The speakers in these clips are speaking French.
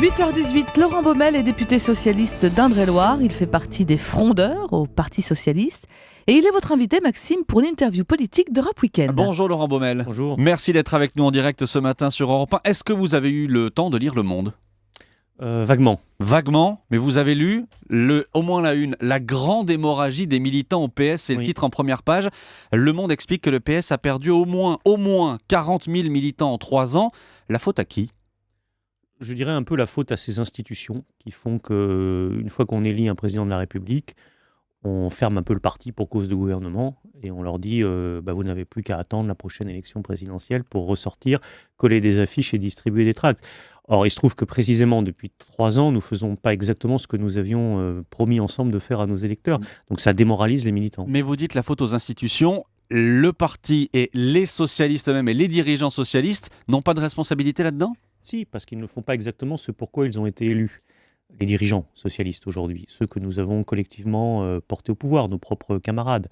8h18, Laurent Baumel est député socialiste d'Indre-et-Loire. Il fait partie des frondeurs au Parti socialiste. Et il est votre invité, Maxime, pour l'interview politique d'Europe Week-end. Bonjour Laurent Baumel. Bonjour. Merci d'être avec nous en direct ce matin sur Europe 1. Est-ce que vous avez eu le temps de lire Le Monde ? Vaguement. Vaguement, mais vous avez lu au moins la une, la grande hémorragie des militants au PS, c'est le titre en première page. Le Monde explique que le PS a perdu au moins 40 000 militants en 3 ans. La faute à qui ? Je dirais un peu la faute à ces institutions qui font qu'une fois qu'on élit un président de la République, on ferme un peu le parti pour cause de gouvernement et on leur dit vous n'avez plus qu'à attendre la prochaine élection présidentielle pour ressortir, coller des affiches et distribuer des tracts. Or, il se trouve que précisément depuis 3 ans, nous ne faisons pas exactement ce que nous avions promis ensemble de faire à nos électeurs. Donc ça démoralise les militants. Mais vous dites la faute aux institutions. Le parti et les socialistes eux-mêmes et les dirigeants socialistes n'ont pas de responsabilité là-dedans ? Si, parce qu'ils ne font pas exactement ce pourquoi ils ont été élus. Les dirigeants socialistes aujourd'hui, ceux que nous avons collectivement portés au pouvoir, nos propres camarades.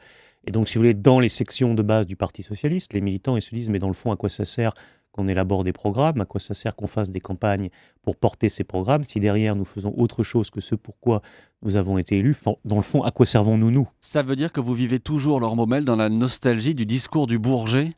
Et donc, si vous voulez, dans les sections de base du Parti socialiste, les militants, ils se disent, mais dans le fond, à quoi ça sert qu'on élabore des programmes, à quoi ça sert qu'on fasse des campagnes pour porter ces programmes, si derrière nous faisons autre chose que ce pourquoi nous avons été élus, dans le fond, à quoi servons-nous, nous ? Ça veut dire que vous vivez toujours, Laurent Baumel, dans la nostalgie du discours du Bourget ?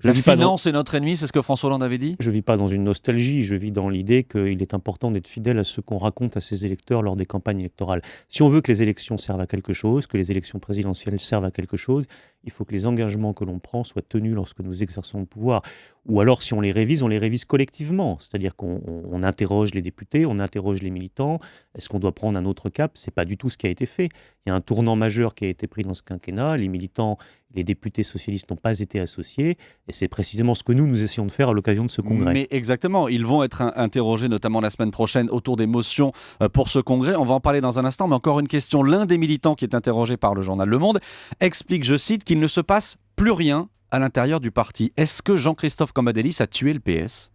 La finance est notre ennemi, c'est ce que François Hollande avait dit ? Je ne vis pas dans une nostalgie, je vis dans l'idée qu'il est important d'être fidèle à ce qu'on raconte à ses électeurs lors des campagnes électorales. Si on veut que les élections servent à quelque chose, que les élections présidentielles servent à quelque chose, il faut que les engagements que l'on prend soient tenus lorsque nous exerçons le pouvoir. Ou alors, si on les révise collectivement. C'est-à-dire qu'on interroge les députés, on interroge les militants. Est-ce qu'on doit prendre un autre cap ? Ce n'est pas du tout ce qui a été fait. Il y a un tournant majeur qui a été pris dans ce quinquennat. Les militants, les députés socialistes n'ont pas été associés. Et c'est précisément ce que nous essayons de faire à l'occasion de ce congrès. Mais exactement. Ils vont être interrogés, notamment la semaine prochaine, autour des motions pour ce congrès. On va en parler dans un instant. Mais encore une question. L'un des militants qui est interrogé par le journal Le Monde explique, je cite, qu'il ne se passe plus rien à l'intérieur du parti. Est-ce que Jean-Christophe Cambadélis a tué le PS ?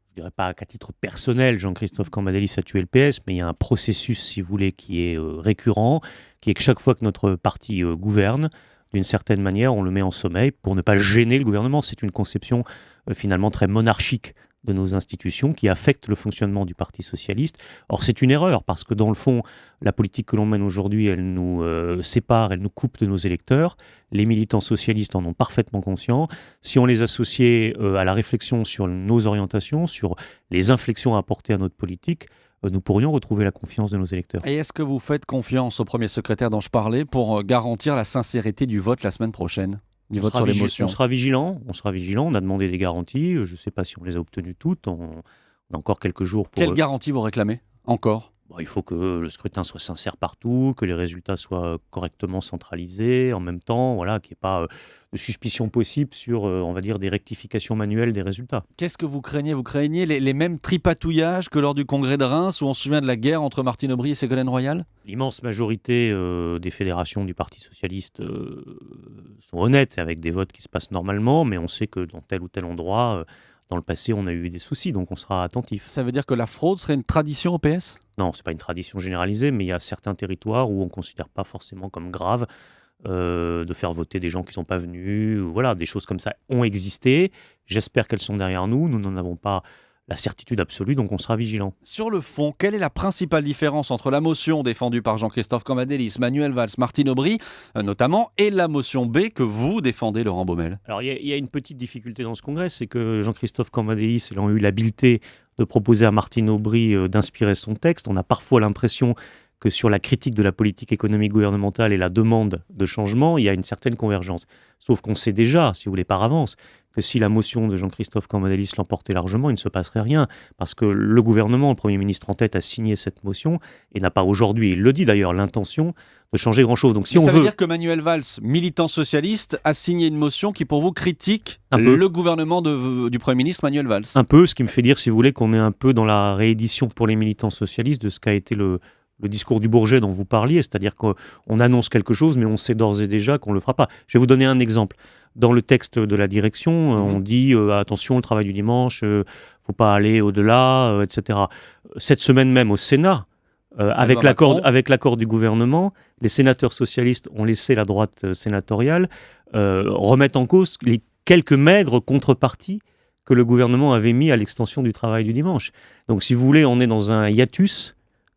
Je ne dirais pas qu'à titre personnel, Jean-Christophe Cambadélis a tué le PS, mais il y a un processus, si vous voulez, qui est récurrent, qui est que chaque fois que notre parti gouverne, d'une certaine manière, on le met en sommeil pour ne pas gêner le gouvernement. C'est une conception finalement très monarchique de nos institutions qui affectent le fonctionnement du Parti socialiste. Or, c'est une erreur parce que dans le fond, la politique que l'on mène aujourd'hui, elle nous sépare, elle nous coupe de nos électeurs. Les militants socialistes en ont parfaitement conscience. Si on les associait à la réflexion sur nos orientations, sur les inflexions à apporter à notre politique, nous pourrions retrouver la confiance de nos électeurs. Et est-ce que vous faites confiance au premier secrétaire dont je parlais pour garantir la sincérité du vote la semaine prochaine ? Du vote sur les motions. On sera vigilant, on a demandé des garanties, je ne sais pas si on les a obtenues toutes, on a encore quelques jours pour... Quelle garantie vous réclamez encore ? Il faut que le scrutin soit sincère partout, que les résultats soient correctement centralisés, en même temps, voilà, qu'il n'y ait pas de suspicion possible sur, on va dire, des rectifications manuelles des résultats. Qu'est-ce que vous craignez ? Vous craignez les mêmes tripatouillages que lors du congrès de Reims, où on se souvient de la guerre entre Martine Aubry et Ségolène Royal ? L'immense majorité des fédérations du Parti socialiste sont honnêtes, avec des votes qui se passent normalement, mais on sait que dans tel ou tel endroit... Dans le passé, on a eu des soucis, donc on sera attentif. Ça veut dire que la fraude serait une tradition au PS ? Non, ce n'est pas une tradition généralisée, mais il y a certains territoires où on ne considère pas forcément comme grave de faire voter des gens qui ne sont pas venus. Voilà, des choses comme ça ont existé. J'espère qu'elles sont derrière nous. Nous n'en avons pas la certitude absolue, donc on sera vigilant. Sur le fond, quelle est la principale différence entre la motion défendue par Jean-Christophe Cambadélis, Manuel Valls, Martine Aubry, notamment, et la motion B que vous défendez, Laurent Baumel ? Alors, il y a une petite difficulté dans ce congrès, c'est que Jean-Christophe Cambadélis ayant eu l'habileté de proposer à Martine Aubry d'inspirer son texte, on a parfois l'impression que sur la critique de la politique économique gouvernementale et la demande de changement, il y a une certaine convergence. Sauf qu'on sait déjà, si vous voulez par avance, que si la motion de Jean-Christophe Cambadélis l'emportait largement, il ne se passerait rien. Parce que le gouvernement, le Premier ministre en tête, a signé cette motion et n'a pas aujourd'hui, il le dit d'ailleurs, l'intention de changer grand-chose. Donc, si ça veut dire que Manuel Valls, militant socialiste, a signé une motion qui, pour vous, critique le gouvernement du Premier ministre Manuel Valls. Un peu, ce qui me fait dire, si vous voulez, qu'on est un peu dans la réédition pour les militants socialistes de ce qu'a été le discours du Bourget dont vous parliez, c'est-à-dire qu'on annonce quelque chose, mais on sait d'ores et déjà qu'on ne le fera pas. Je vais vous donner un exemple. Dans le texte de la direction, on dit attention, le travail du dimanche, il ne faut pas aller au-delà, etc. Cette semaine même au Sénat, avec l'accord du gouvernement, les sénateurs socialistes ont laissé la droite sénatoriale remettre en cause les quelques maigres contreparties que le gouvernement avait mis à l'extension du travail du dimanche. Donc si vous voulez, on est dans un hiatus,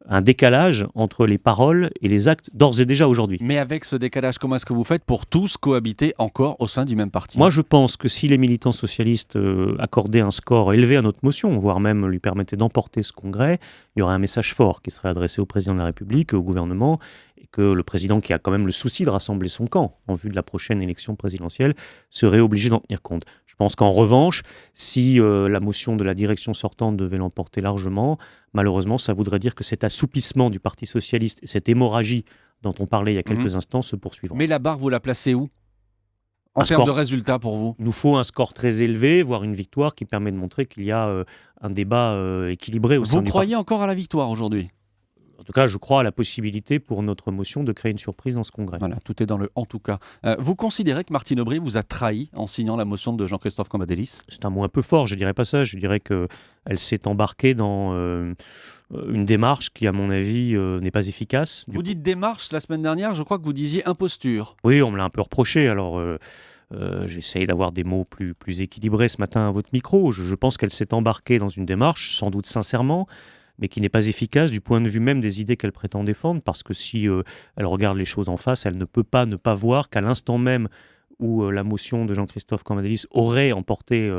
un décalage entre les paroles et les actes d'ores et déjà aujourd'hui. Mais avec ce décalage, comment est-ce que vous faites pour tous cohabiter encore au sein du même parti ? Moi, je pense que si les militants socialistes accordaient un score élevé à notre motion, voire même lui permettaient d'emporter ce congrès, il y aurait un message fort qui serait adressé au président de la République, au gouvernement, et que le président, qui a quand même le souci de rassembler son camp en vue de la prochaine élection présidentielle, serait obligé d'en tenir compte. Je pense qu'en revanche, si la motion de la direction sortante devait l'emporter largement, malheureusement, ça voudrait dire que cet assoupissement du Parti socialiste et cette hémorragie dont on parlait il y a quelques instants se poursuivront. Mais la barre, vous la placez où ? En Un termes de score. résultats pour vous ? Il nous faut un score très élevé, voire une victoire qui permet de montrer qu'il y a un débat équilibré au sein Vous du croyez encore à la victoire aujourd'hui ? En tout cas, je crois à la possibilité pour notre motion de créer une surprise dans ce congrès. Voilà, tout est dans le « en tout cas ». Vous considérez que Martine Aubry vous a trahi en signant la motion de Jean-Christophe Cambadélis ? C'est un mot un peu fort, je ne dirais pas ça. Je dirais qu'elle s'est embarquée dans une démarche qui, à mon avis, n'est pas efficace. Vous dites démarche, la semaine dernière, je crois que vous disiez imposture. Oui, on me l'a un peu reproché, alors j'essaye d'avoir des mots plus équilibrés ce matin à votre micro. Je pense qu'elle s'est embarquée dans une démarche, sans doute sincèrement, mais qui n'est pas efficace du point de vue même des idées qu'elle prétend défendre, parce que si elle regarde les choses en face, elle ne peut pas ne pas voir qu'à l'instant même où la motion de Jean-Christophe Cambadélis aurait emporté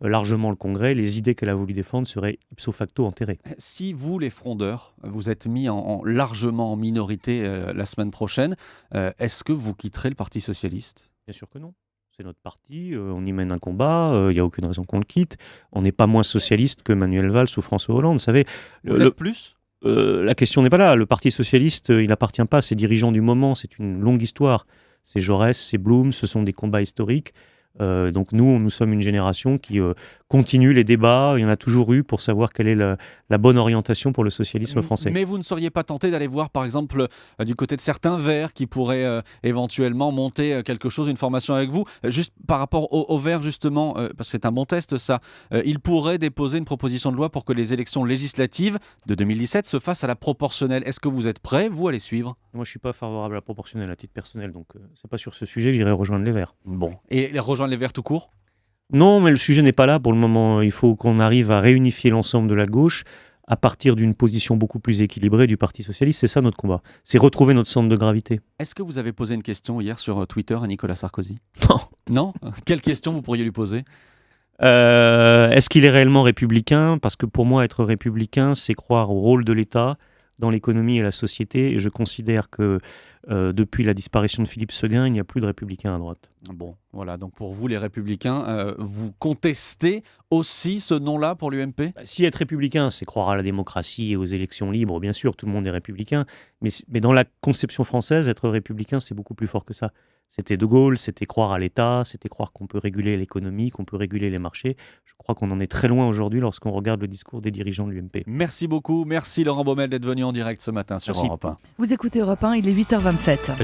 largement le Congrès, les idées qu'elle a voulu défendre seraient ipso facto enterrées. Si vous, les frondeurs, vous êtes mis largement en minorité la semaine prochaine, est-ce que vous quitterez le Parti socialiste ? Bien sûr que non. C'est notre parti, on y mène un combat, il n'y a aucune raison qu'on le quitte. On n'est pas moins socialiste que Manuel Valls ou François Hollande. Vous savez, plus la question n'est pas là. Le Parti socialiste, il n'appartient pas à ses dirigeants du moment. C'est une longue histoire. C'est Jaurès, c'est Blum, ce sont des combats historiques. Donc nous sommes une génération qui continue les débats. Il y en a toujours eu pour savoir quelle est la bonne orientation pour le socialisme français. Mais vous ne seriez pas tenté d'aller voir, par exemple, du côté de certains Verts qui pourraient éventuellement monter quelque chose, une formation avec vous, juste par rapport aux Verts, justement, parce que c'est un bon test, ça. Ils pourraient déposer une proposition de loi pour que les élections législatives de 2017 se fassent à la proportionnelle. Est-ce que vous êtes prêt, vous, à les suivre ? Moi, je ne suis pas favorable à la proportionnelle à titre personnel, donc c'est pas sur ce sujet que j'irai rejoindre les Verts. Bon. Et rejoindre les Verts tout court ? Non, mais le sujet n'est pas là pour le moment. Il faut qu'on arrive à réunifier l'ensemble de la gauche à partir d'une position beaucoup plus équilibrée du Parti socialiste. C'est ça notre combat. C'est retrouver notre centre de gravité. Est-ce que vous avez posé une question hier sur Twitter à Nicolas Sarkozy ? Non. Non ? Quelle question vous pourriez lui poser ? Est-ce qu'il est réellement républicain ? Parce que pour moi, être républicain, c'est croire au rôle de l'État dans l'économie et la société. Et je considère que depuis la disparition de Philippe Séguin, il n'y a plus de républicains à droite. Bon, voilà. Donc pour vous, les républicains, vous contestez aussi ce nom-là pour l'UMP ? Si être républicain, c'est croire à la démocratie et aux élections libres, bien sûr, tout le monde est républicain. Mais dans la conception française, être républicain, c'est beaucoup plus fort que ça. C'était De Gaulle, c'était croire à l'État, c'était croire qu'on peut réguler l'économie, qu'on peut réguler les marchés. Je crois qu'on en est très loin aujourd'hui lorsqu'on regarde le discours des dirigeants de l'UMP. Merci beaucoup. Merci Laurent Baumel d'être venu en direct ce matin sur Merci. Europe 1. Vous écoutez Europe 1, il est 8h27.